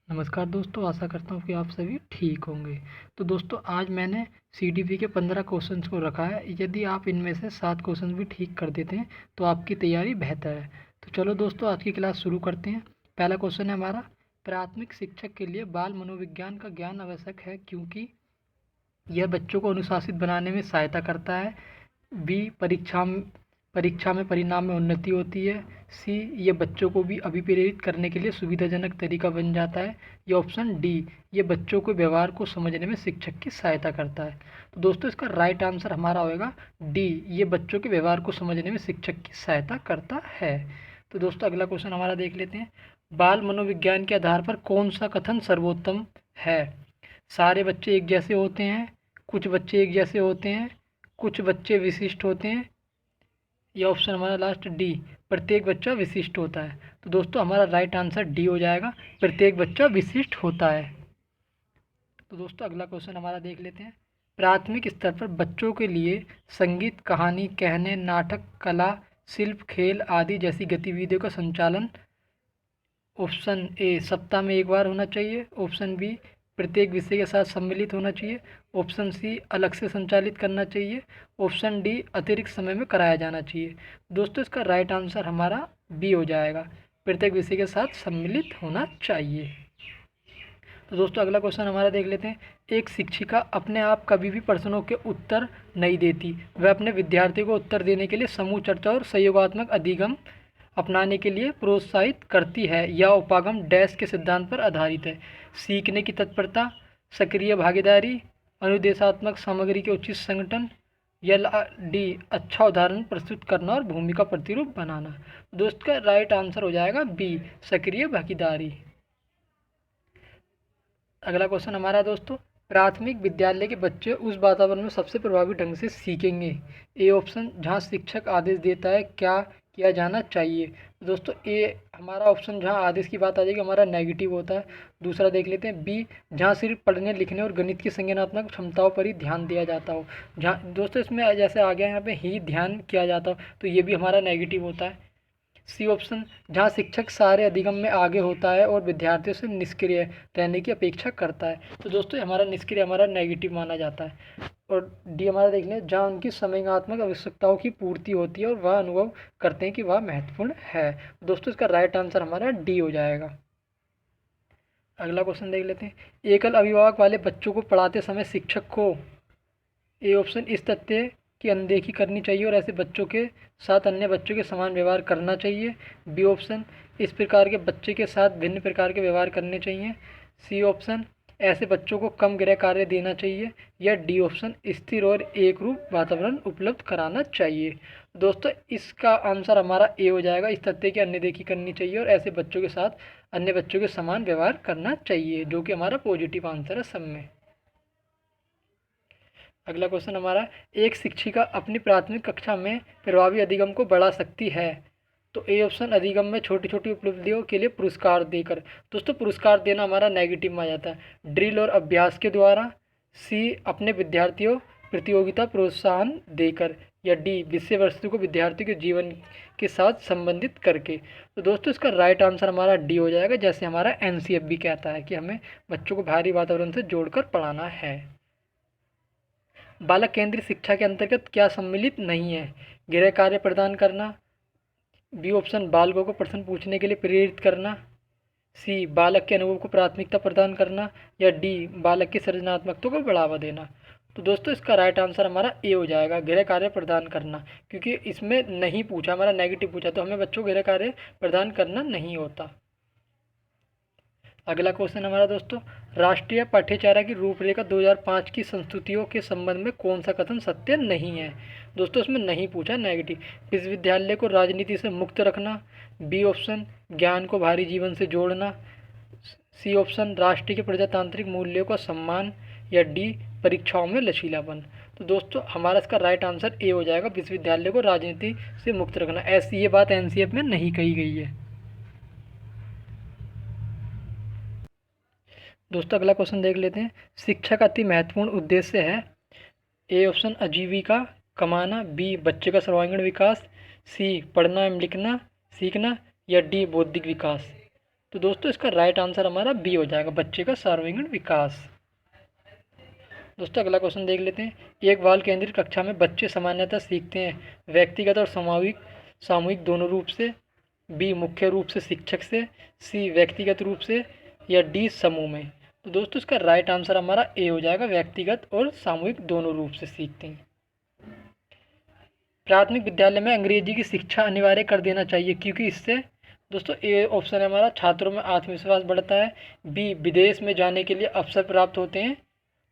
नमस्कार दोस्तों, आशा करता हूँ कि आप सभी ठीक होंगे। तो दोस्तों, आज मैंने सीडीपी के 15 क्वेश्चंस को रखा है। यदि आप इनमें से 7 क्वेश्चंस भी ठीक कर देते हैं तो आपकी तैयारी बेहतर है। तो चलो दोस्तों, आज की क्लास शुरू करते हैं। पहला क्वेश्चन है हमारा, प्राथमिक शिक्षक के लिए बाल मनोविज्ञान का ज्ञान आवश्यक है क्योंकि यह बच्चों को अनुशासित बनाने में सहायता करता है। बी, परीक्षा में परिणाम में उन्नति होती है। सी, ये बच्चों को भी अभिप्रेरित करने के लिए सुविधाजनक तरीका बन जाता है। या ऑप्शन डी, ये बच्चों के व्यवहार को समझने में शिक्षक की सहायता करता है। तो दोस्तों, इसका राइट आंसर हमारा होगा डी, ये बच्चों के व्यवहार को समझने में शिक्षक की सहायता करता है। तो दोस्तों, अगला क्वेश्चन हमारा देख लेते हैं। बाल मनोविज्ञान के आधार पर कौन सा कथन सर्वोत्तम है? सारे बच्चे एक जैसे होते हैं, कुछ बच्चे एक जैसे होते हैं, कुछ बच्चे विशिष्ट होते हैं, या ऑप्शन हमारा लास्ट डी, प्रत्येक बच्चा विशिष्ट होता है। तो दोस्तों, हमारा राइट आंसर डी हो जाएगा, प्रत्येक बच्चा विशिष्ट होता है। तो दोस्तों, अगला क्वेश्चन हमारा देख लेते हैं। प्राथमिक स्तर पर बच्चों के लिए संगीत, कहानी कहने, नाटक, कला, शिल्प, खेल आदि जैसी गतिविधियों का संचालन ऑप्शन ए सप्ताह में एक बार होना चाहिए, ऑप्शन बी प्रत्येक विषय के साथ सम्मिलित होना चाहिए, ऑप्शन सी अलग से संचालित करना चाहिए, ऑप्शन डी अतिरिक्त समय में कराया जाना चाहिए। दोस्तों, इसका राइट आंसर हमारा बी हो जाएगा, प्रत्येक विषय के साथ सम्मिलित होना चाहिए। तो दोस्तों, अगला क्वेश्चन हमारा देख लेते हैं। एक शिक्षिका अपने आप कभी भी प्रश्नों के उत्तर नहीं देती, वह अपने विद्यार्थियों को उत्तर देने के लिए समूह चर्चा और सहयोगात्मक अधिगम अपनाने के लिए प्रोत्साहित करती है। यह उपागम डैश के सिद्धांत पर आधारित है? सीखने की तत्परता, सक्रिय भागीदारी, अनुदेशात्मक सामग्री के उचित संगठन, या डी अच्छा उदाहरण प्रस्तुत करना और भूमिका प्रतिरूप बनाना। दोस्त का राइट आंसर हो जाएगा बी, सक्रिय भागीदारी। अगला क्वेश्चन हमारा दोस्तों, प्राथमिक विद्यालय के बच्चे उस वातावरण में सबसे प्रभावी ढंग से सीखेंगे। ए ऑप्शन, जहां शिक्षक आदेश देता है क्या किया जाना चाहिए। दोस्तों, ए हमारा ऑप्शन जहां आदेश की बात आ जाएगी हमारा नेगेटिव होता है। दूसरा देख लेते हैं बी, जहां सिर्फ पढ़ने लिखने और गणित की संज्ञानात्मक क्षमताओं पर ही ध्यान दिया जाता हो। जहाँ दोस्तों, इसमें जैसे आ गया यहाँ पे ही ध्यान किया जाता हो, तो ये भी हमारा नेगेटिव होता है। सी ऑप्शन, जहां शिक्षक सारे अधिगम में आगे होता है और विद्यार्थियों से निष्क्रिय रहने की अपेक्षा करता है। तो दोस्तों, हमारा निष्क्रिय हमारा नेगेटिव माना जाता है। और डी हमारा देख लें, जहां उनकी संवेगात्मक आवश्यकताओं की पूर्ति होती है और वह अनुभव करते हैं कि वह महत्वपूर्ण है। दोस्तों, इसका राइट आंसर हमारा डी हो जाएगा। अगला क्वेश्चन देख लेते हैं। एकल अभिभावक वाले बच्चों को पढ़ाते समय शिक्षक को ए ऑप्शन इस तथ्य की अनदेखी करनी चाहिए और ऐसे बच्चों के साथ अन्य बच्चों के समान व्यवहार करना चाहिए। बी ऑप्शन, इस प्रकार के बच्चे के साथ भिन्न प्रकार के व्यवहार करने चाहिए। सी ऑप्शन, ऐसे बच्चों को कम गृह कार्य देना चाहिए। या डी ऑप्शन, स्थिर और एक रूप वातावरण उपलब्ध कराना चाहिए। दोस्तों, इसका आंसर हमारा ए हो जाएगा, इस तथ्य की अनदेखी करनी चाहिए और ऐसे बच्चों के साथ अन्य बच्चों के समान व्यवहार करना चाहिए, जो कि हमारा पॉजिटिव आंसर है सब में। अगला क्वेश्चन हमारा, एक शिक्षिका अपनी प्राथमिक कक्षा में प्रभावी अधिगम को बढ़ा सकती है। तो ए ऑप्शन, अधिगम में छोटी छोटी उपलब्धियों के लिए पुरस्कार देकर। दोस्तों, पुरस्कार देना हमारा नेगेटिव में आ जाता है। ड्रिल और अभ्यास के द्वारा। सी, अपने विद्यार्थियों प्रतियोगिता प्रोत्साहन देकर। या डी, विषय वस्तु को विद्यार्थियों के जीवन के साथ संबंधित करके। तो दोस्तों, इसका राइट आंसर हमारा डी हो जाएगा, जैसे हमारा एनसीएफ भी कहता है कि हमें बच्चों को बाहरी वातावरण से जोड़कर पढ़ाना है। बालक केंद्रित शिक्षा के अंतर्गत क्या सम्मिलित नहीं है? गृह कार्य प्रदान करना। बी ऑप्शन, बालकों को प्रश्न पूछने के लिए प्रेरित करना। सी, बालक के अनुभव को प्राथमिकता प्रदान करना। या डी, बालक की सृजनात्मकता को बढ़ावा देना। तो दोस्तों, इसका राइट आंसर हमारा ए हो जाएगा, गृह कार्य प्रदान करना, क्योंकि इसमें नहीं पूछा, हमारा नेगेटिव पूछा, तो हमें बच्चों को गृह कार्य प्रदान करना नहीं होता। अगला क्वेश्चन हमारा दोस्तों, राष्ट्रीय पाठ्यचर्या की रूपरेखा 2005 की संस्तुतियों के संबंध में कौन सा कथन सत्य नहीं है? दोस्तों, इसमें नहीं पूछा, नेगेटिव। विश्वविद्यालय को राजनीति से मुक्त रखना। बी ऑप्शन, ज्ञान को बाहरी जीवन से जोड़ना। सी ऑप्शन, राष्ट्र के प्रजातांत्रिक मूल्यों का सम्मान। या डी, परीक्षाओं में लचीलापन। तो दोस्तों, हमारा इसका राइट आंसर ए हो जाएगा, विश्वविद्यालय को राजनीति से मुक्त रखना। ऐसी ये बात एनसीएफ में नहीं कही गई है। दोस्तों, अगला क्वेश्चन देख लेते हैं। शिक्षा का अति महत्वपूर्ण उद्देश्य है? ए ऑप्शन, आजीविका कमाना। बी, बच्चे का सर्वांगीण विकास। सी, पढ़ना एवं लिखना सीखना। या डी, बौद्धिक विकास। तो दोस्तों इसका राइट आंसर हमारा बी हो जाएगा, बच्चे का सर्वांगीण विकास। दोस्तों अगला क्वेश्चन देख लेते हैं। एक बाल केंद्रित कक्षा में बच्चे सामान्यतः सीखते हैं व्यक्तिगत और सामूहिक दोनों रूप से, बी मुख्य रूप से शिक्षक से, सी व्यक्तिगत रूप से, या डी समूह में। तो दोस्तों इसका राइट आंसर हमारा ए हो जाएगा, व्यक्तिगत और सामूहिक दोनों रूप से सीखते हैं। प्राथमिक विद्यालय में अंग्रेजी की शिक्षा अनिवार्य कर देना चाहिए क्योंकि इससे, दोस्तों ए ऑप्शन है हमारा, छात्रों में आत्मविश्वास बढ़ता है, बी विदेश में जाने के लिए अवसर प्राप्त होते हैं,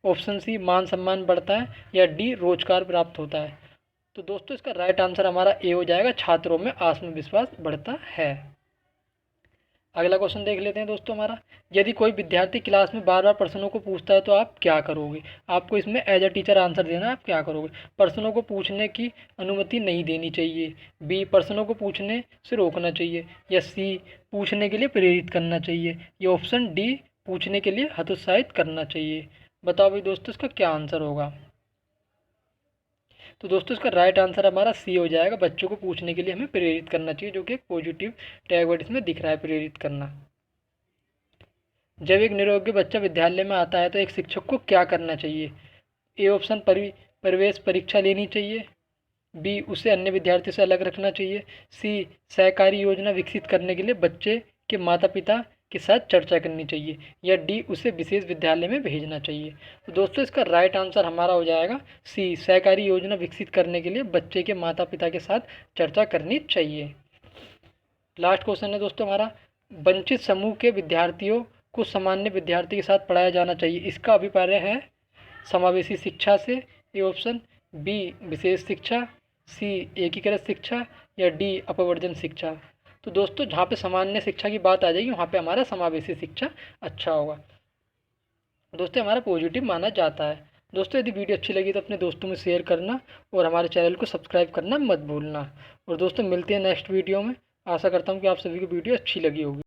ऑप्शन सी मान सम्मान बढ़ता है, या डी रोजगार प्राप्त होता है। तो दोस्तों इसका राइट आंसर हमारा ए हो जाएगा, छात्रों में आत्मविश्वास बढ़ता है। अगला क्वेश्चन देख लेते हैं दोस्तों हमारा। यदि कोई विद्यार्थी क्लास में बार बार प्रश्नों को पूछता है तो आप क्या करोगे? आपको इसमें एज अ टीचर आंसर देना है, आप क्या करोगे? प्रश्नों को पूछने की अनुमति नहीं देनी चाहिए, बी प्रश्नों को पूछने से रोकना चाहिए, या सी पूछने के लिए प्रेरित करना चाहिए, या ऑप्शन डी पूछने के लिए हतोत्साहित करना चाहिए। बताओ भाई दोस्तों इसका क्या आंसर होगा? तो दोस्तों इसका राइट आंसर हमारा सी हो जाएगा, बच्चों को पूछने के लिए हमें प्रेरित करना चाहिए, जो कि एक पॉजिटिव टैग वर्ड इसमें दिख रहा है, प्रेरित करना। जब एक निरोगी बच्चा विद्यालय में आता है तो एक शिक्षक को क्या करना चाहिए? ए ऑप्शन प्रवेश परीक्षा लेनी चाहिए, बी उसे अन्य विद्यार्थियों से अलग रखना चाहिए, सी सहकारी योजना विकसित करने के लिए बच्चे के माता पिता के साथ चर्चा करनी चाहिए, या डी उसे विशेष विद्यालय में भेजना चाहिए। तो दोस्तों इसका राइट आंसर हमारा हो जाएगा सी, सहकारी योजना विकसित करने के लिए बच्चे के माता पिता के साथ चर्चा करनी चाहिए। लास्ट क्वेश्चन है दोस्तों हमारा, वंचित समूह के विद्यार्थियों को सामान्य विद्यार्थी के साथ पढ़ाया जाना चाहिए, इसका अभिप्राय है समावेशी शिक्षा से, ए ऑप्शन, बी विशेष शिक्षा, सी एकीकृत शिक्षा, या डी अपवर्जन शिक्षा। तो दोस्तों जहाँ पे सामान्य शिक्षा की बात आ जाएगी वहाँ पे हमारा समावेशी शिक्षा अच्छा होगा, दोस्तों हमारा पॉजिटिव माना जाता है। दोस्तों यदि वीडियो अच्छी लगी तो अपने दोस्तों में शेयर करना और हमारे चैनल को सब्सक्राइब करना मत भूलना। और दोस्तों मिलते हैं नेक्स्ट वीडियो में। आशा करता हूँ कि आप सभी को वीडियो अच्छी लगी होगी।